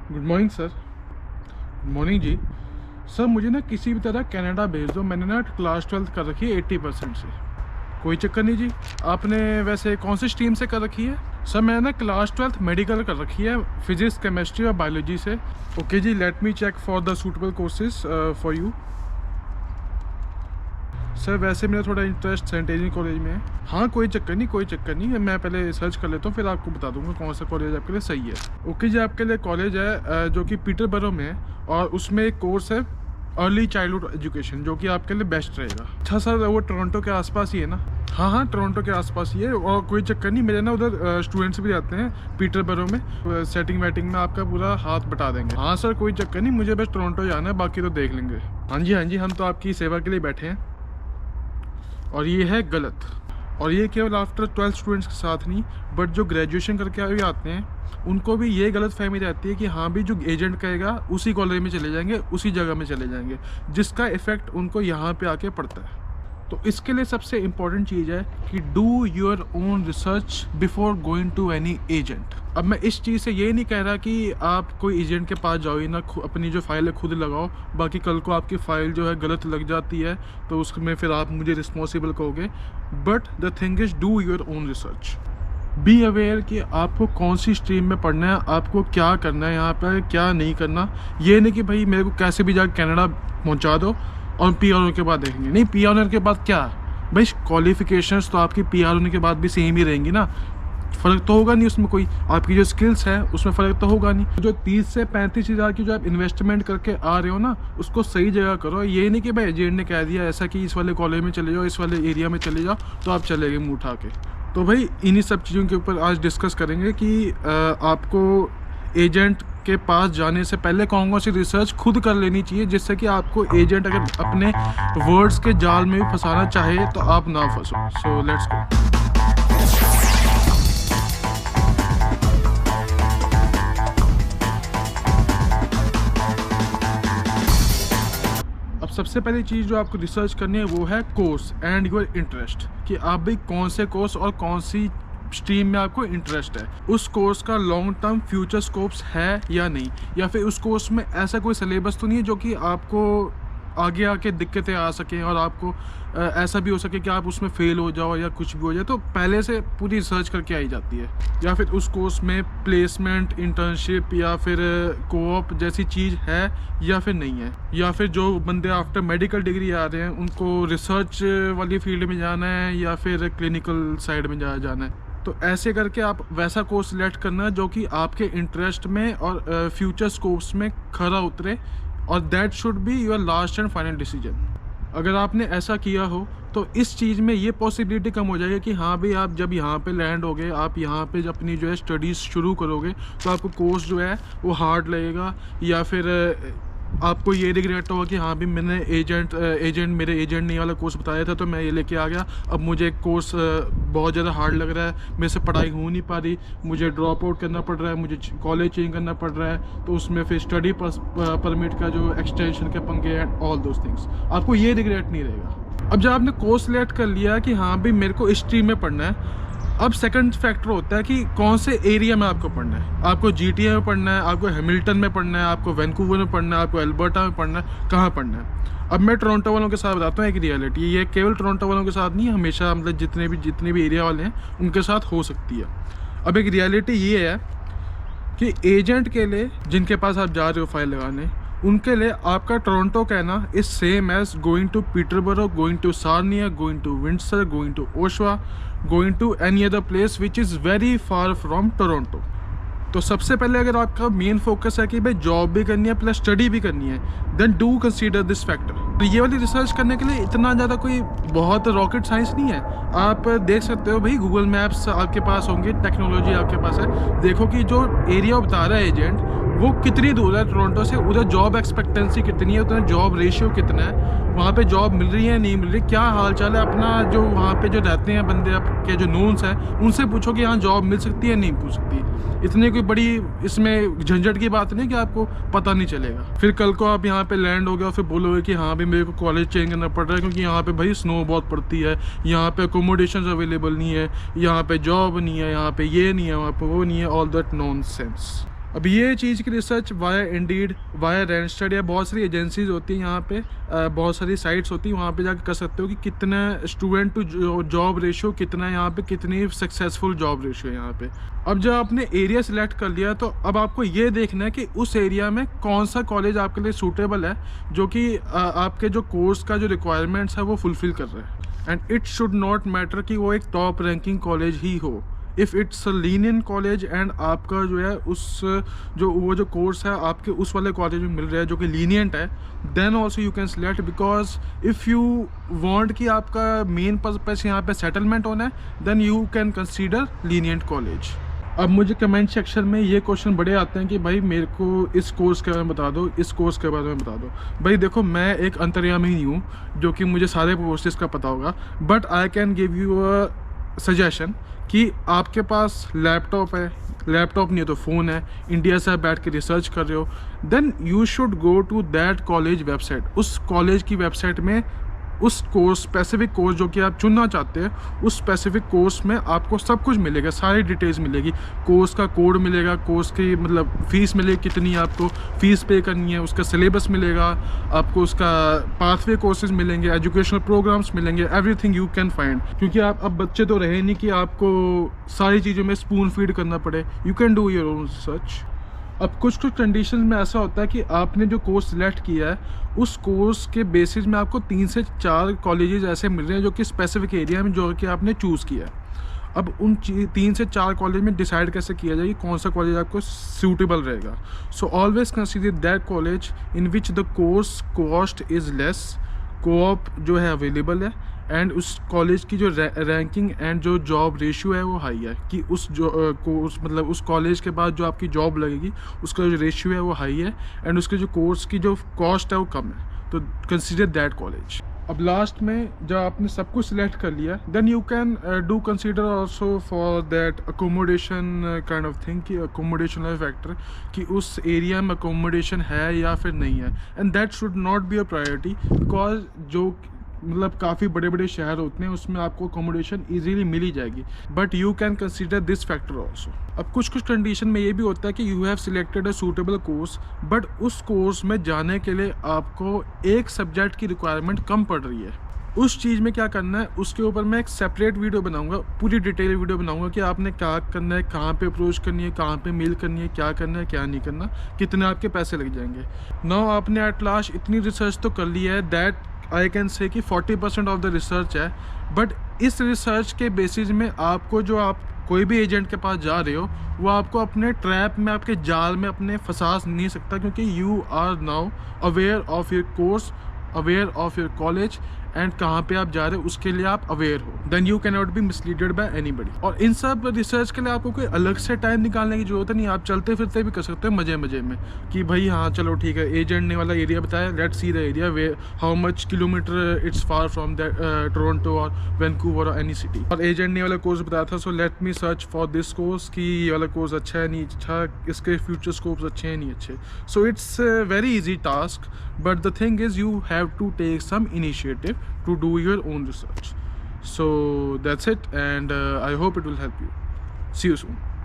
Good morning sir. Good morning ji. Sir मुझे ना किसी भी तरह कनाडा भेज दो। मैंने ना क्लास 12th कर रखी है 80% से। कोई चक्कर नहीं जी। आपने वैसे कौन सी स्ट्रीम से कर रखी है? सर मैंने ना क्लास 12th मेडिकल कर रखी है, फिजिक्स केमिस्ट्री और बायोलॉजी से। ओके जी, let me check for the suitable courses for you. Sir वैसे मेरा थोड़ा इंटरेस्ट सेंट एजेंट कॉलेज में है। हाँ कोई चक्कर नहीं, कोई चक्कर नहीं, मैं पहले सर्च कर लेता हूँ, फिर आपको बता दूंगा कौन सा कॉलेज आपके लिए सही है। ओके जी, आपके लिए कॉलेज है जो कि पीटरबरो में है, और उसमें एक कोर्स है अर्ली चाइल्डहुड एजुकेशन, जो कि आपके लिए बेस्ट रहेगा। अच्छा सर, वो टोरंटो के आसपास ही है ना? हाँ हाँ, टोरंटो के आसपास ही है, और कोई चक्कर नहीं, मेरे ना उधर स्टूडेंट्स भी आते हैं पीटरबरो में। सेटिंग वेटिंग में आपका पूरा हाथ बटा देंगे। हाँ सर कोई चक्कर नहीं, मुझे बस टोरंटो जाना है, बाकी तो देख लेंगे। हाँ जी हाँ जी, हम तो आपकी सेवा के लिए बैठे हैं। और ये है गलत। और ये केवल आफ्टर 12th स्टूडेंट्स के साथ नहीं, बट जो ग्रेजुएशन करके अभी आते हैं उनको भी ये गलत फहमी रहती है कि हाँ भी जो एजेंट कहेगा उसी कॉलेज में चले जाएंगे, उसी जगह में चले जाएंगे, जिसका इफ़ेक्ट उनको यहाँ पे आके पड़ता है। तो इसके लिए सबसे इम्पॉर्टेंट चीज़ है कि do your own research before going to any agent. अब मैं इस चीज़ से ये नहीं कह रहा कि आप कोई एजेंट के पास जाओ ही ना, अपनी जो फाइल है खुद लगाओ, बाकी कल को आपकी फ़ाइल जो है गलत लग जाती है तो उसमें फिर आप मुझे रिस्पॉन्सिबल कहोगे। But the thing is do your own research. Be aware कि आपको कौन सी स्ट्रीम में पढ़ना है, आपको क्या करना है, यहाँ पर क्या नहीं करना। ये नहीं कि भाई मेरे को कैसे भी जाकर कनाडा पहुँचा दो और PR होने के बाद देखेंगे। नहीं, PR होने के बाद क्या भाई, क्वालिफिकेशंस तो आपकी PR होने के बाद भी सेम ही रहेंगी ना, फ़र्क तो होगा नहीं उसमें कोई। आपकी जो स्किल्स है उसमें फ़र्क तो होगा नहीं। जो 30 से 35 हज़ार की जो आप इन्वेस्टमेंट करके आ रहे हो ना, उसको सही जगह करो। ये नहीं कि भाई एजेंट ने कह दिया ऐसा कि इस वाले कॉलेज में चले जाओ, इस वाले एरिया में चले जाओ, तो आप चले गए मुँह उठा के। तो भाई इन्हीं सब चीज़ों के ऊपर आज डिस्कस करेंगे कि आपको एजेंट के पास जाने से पहले कौन सी रिसर्च खुद कर लेनी चाहिए, जिससे कि आपको एजेंट अगर अपने वर्ड्स के जाल में भी फंसाना चाहे तो आप ना फंसो। So let's go. अब सबसे पहली चीज़ जो आपको रिसर्च करनी है वो है कोर्स एंड योर इंटरेस्ट, कि आप भी कौन से कोर्स और कौन सी स्ट्रीम में आपको इंटरेस्ट है, उस कोर्स का लॉन्ग टर्म फ्यूचर स्कोप्स है या नहीं, या फिर उस कोर्स में ऐसा कोई सिलेबस तो नहीं है जो कि आपको आगे आके दिक्कतें आ सकें और आपको ऐसा भी हो सके कि आप उसमें फेल हो जाओ या कुछ भी हो जाए। तो पहले से पूरी रिसर्च करके आई जाती है। या फिर उस कोर्स में प्लेसमेंट, इंटर्नशिप या फिर कोऑप जैसी चीज़ है या फिर नहीं है। या फिर जो बंदे आफ्टर मेडिकल डिग्री आ रहे हैं उनको रिसर्च वाली फील्ड में जाना है या फिर क्लिनिकल साइड में जाना है। तो ऐसे करके आप वैसा कोर्स सिलेक्ट करना जो कि आपके इंटरेस्ट में और फ्यूचर स्कोप्स में खरा उतरे, और that should be your last and final decision. अगर आपने ऐसा किया हो तो इस चीज़ में ये पॉसिबिलिटी कम हो जाएगी कि हाँ भाई आप जब यहाँ पे लैंड होगे, आप यहाँ पे जब अपनी जो है स्टडीज़ शुरू करोगे तो आपको कोर्स जो है वो हार्ड लगेगा, या फिर आपको ये रिग्रेट होगा कि हाँ भी मैंने मेरे एजेंट ने ये वाला कोर्स बताया था तो मैं ये लेके आ गया, अब मुझे कोर्स बहुत ज़्यादा हार्ड लग रहा है, मेरे से पढ़ाई हो नहीं पा रही, मुझे ड्रॉप आउट करना पड़ रहा है, मुझे कॉलेज चेंज करना पड़ रहा है, तो उसमें फिर स्टडी परमिट का जो एक्सटेंशन के पंगे एंड ऑल दोज थिंग्स, आपको ये रिग्रेट नहीं रहेगा। अब जब आपने कोर्स सिलेक्ट कर लिया कि हाँ भाई मेरे को इस स्ट्रीम में पढ़ना है, अब सेकंड फैक्टर होता है कि कौन से एरिया में आपको पढ़ना है। आपको GTA में पढ़ना है, आपको हैमिल्टन में पढ़ना है, आपको वैंकूवर में पढ़ना है, आपको एल्बर्टा में पढ़ना है, कहाँ पढ़ना है। अब मैं टोरंटो वालों के साथ बताता हूँ एक रियलिटी, ये केवल टोरंटो वालों के साथ नहीं, हमेशा मतलब जितने भी एरिया वाले हैं उनके साथ हो सकती है। अब एक रियलिटी ये है कि एजेंट के लिए जिनके पास आप जा रहे हो फाइल लगाने, उनके लिए आपका टोरंटो कहना is same as going to Peterborough, going to Sarnia, going to Windsor, going to Oshawa, going to any other place which is very far from Toronto. तो सबसे पहले अगर आपका मेन फोकस है कि भाई जॉब भी करनी है प्लस स्टडी भी करनी है, then do consider this factor. तो ये वाली रिसर्च करने के लिए इतना ज़्यादा कोई बहुत रॉकेट साइंस नहीं है। आप देख सकते हो भाई, गूगल मैप्स आपके पास होंगे, टेक्नोलॉजी आपके पास है, देखो कि जो एरिया बता रहा है एजेंट वो कितनी दूर है टोरंटो से, उधर जॉब एक्सपेक्टेंसी कितनी है, उधर जॉब रेशियो कितना है, वहाँ पे जॉब मिल रही है नहीं मिल रही, क्या हाल चाल है। अपना जो वहाँ पे जो रहते हैं बंदे आपके जो नोन्स हैं उनसे पूछो कि हाँ जॉब मिल सकती है नहीं पूछ सकती। इतनी कोई बड़ी इसमें झंझट की बात नहीं कि आपको पता नहीं चलेगा। फिर कल को आप यहाँ पे लैंड हो गए और फिर बोलोगे कि हाँ भाई मेरे को कॉलेज चेंज करना पड़ रहा है क्योंकि यहाँ पे भाई स्नो बहुत पड़ती है, यहाँ पे अकोमोडेशन अवेलेबल नहीं है, यहाँ पे जॉब नहीं है, यहाँ पे ये नहीं है, वहाँ पे वो नहीं है, ऑल दैट नॉनसेंस। अब ये चीज़ की रिसर्च वाया इंडीड, वाया रैंडस्टड या बहुत सारी एजेंसीज होती हैं यहाँ पे, बहुत सारी साइट्स होती हैं, वहाँ पे जाकर कर सकते हो कि कितना स्टूडेंट टू जॉब रेशियो कितना है यहाँ पे, कितनी सक्सेसफुल जॉब रेशियो है यहाँ पे। अब जब आपने एरिया सिलेक्ट कर लिया तो अब आपको ये देखना है कि उस एरिया में कौन सा कॉलेज आपके लिए सूटेबल है, जो कि आपके जो कोर्स का जो रिक्वायरमेंट्स है वो फुलफ़िल कर रहे हैं। And it should not matter कि वो एक टॉप रैंकिंग कॉलेज ही हो। If it's a lenient college and आपका जो है उस जो वो जो कोर्स है आपके उस वाले कॉलेज में मिल रहा है जो कि लीनियंट है, then also you can select, because if you want कि आपका मेन पर्पस यहाँ पे सेटलमेंट होना है, then you can consider lenient college. अब मुझे कमेंट सेक्शन में ये क्वेश्चन बड़े आते हैं कि भाई मेरे को इस कोर्स के बारे में बता दो, इस कोर्स के बारे में बता दो। भाई देखो, मैं एक अंतर्यामी नहीं हूँ जो कि मुझे सारे कोर्सेज का पता होगा, but I can give you a suggestion कि आपके पास लैपटॉप है, लैपटॉप नहीं है तो फ़ोन है, इंडिया से आप बैठ के रिसर्च कर रहे हो, then you should go to that college website. उस कॉलेज की वेबसाइट में उस कोर्स, स्पेसिफिक कोर्स जो कि आप चुनना चाहते हैं, उस स्पेसिफिक कोर्स में आपको सब कुछ मिलेगा, सारी डिटेल्स मिलेगी, कोर्स का कोड मिलेगा, कोर्स की मतलब फ़ीस मिलेगी, कितनी आपको फ़ीस पे करनी है, उसका सिलेबस मिलेगा, आपको उसका पाथवे कोर्सेज मिलेंगे, एजुकेशनल प्रोग्राम्स मिलेंगे, एवरीथिंग यू कैन फाइंड। क्योंकि आप अब बच्चे तो रहे नहीं कि आपको सारी चीज़ों में स्पून फीड करना पड़े, you can do your own research. अब कुछ कंडीशन में ऐसा होता है कि आपने जो कोर्स सिलेक्ट किया है उस कोर्स के बेसिस में आपको 3 से 4 कॉलेजेस ऐसे मिल रहे हैं जो कि स्पेसिफिक एरिया में जो कि आपने चूज़ किया है। अब उन 3 से 4 कॉलेज में डिसाइड कैसे किया जाए कि कौन सा कॉलेज आपको सूटेबल रहेगा। So always consider that college in which the course cost is less, co-op जो है अवेलेबल है, एंड उस कॉलेज की जो रैंकिंग एंड जो जॉब रेशियो है वो हाई है, कि उस जो कोर्स मतलब उस कॉलेज के बाद जो आपकी जॉब लगेगी उसका जो रेशियो है वो हाई है, एंड उसके जो कोर्स की जो कॉस्ट है वो कम है। तो कंसीडर दैट कॉलेज। अब लास्ट में जब आपने सब कुछ सिलेक्ट कर लिया, then you can do consider also for that accommodation kind of thing, कि अकोमोडेशन है फैक्टर, कि उस एरिया में अकोमोडेशन है या फिर नहीं है, and that should not be a priority, because जो मतलब काफ़ी बड़े बड़े शहर होते हैं उसमें आपको अकोमोडेशन इजीली मिल ही जाएगी, but you can consider this factor also. अब कुछ कंडीशन में ये भी होता है कि you have selected a suitable course, but उस कोर्स में जाने के लिए आपको एक सब्जेक्ट की रिक्वायरमेंट कम पड़ रही है। उस चीज़ में क्या करना है उसके ऊपर मैं एक सेपरेट वीडियो बनाऊंगा, पूरी डिटेल वीडियो बनाऊंगा कि आपने क्या करना है, कहाँ पे अप्रोच करनी है, कहाँ पे मेल करनी है, क्या करना है क्या नहीं करना, कितने आपके पैसे लग जाएंगे। नाउ आपने एट लास्ट इतनी रिसर्च तो कर ली है दैट आई कैन से कि 40% ऑफ द रिसर्च है, बट इस रिसर्च के बेसिस में आपको जो आप कोई भी एजेंट के पास जा रहे हो वो आपको अपने ट्रैप में, आपके जाल में अपने फंसा नहीं सकता, क्योंकि you are now aware of your course, aware of your college, and कहाँ पे आप जा रहे हो उसके लिए आप अवेयर हो, then you can not be misleaded by anybody. और इन सब रिसर्च के लिए आपको कोई अलग से टाइम निकालने की जरूरत नहीं, आप चलते फिरते भी कर सकते हो मजे मजे में, कि भाई हाँ चलो ठीक है, एजेंट ने वाला एरिया बताया, let's see the area way how much kilometre it's far from that Toronto और वैंकूवर और एनी सिटी, और एजेंट ने वाला कोर्स बताया था, so let me search for this course कि ये वाला कोर्स अच्छा है नहीं अच्छा, इसके फ्यूचर स्कोप्स अच्छे हैं नहीं अच्छे। So it's very easy task, but the thing is you have to take some initiative to do your own research. So that's it, and I hope it will help you. See you soon.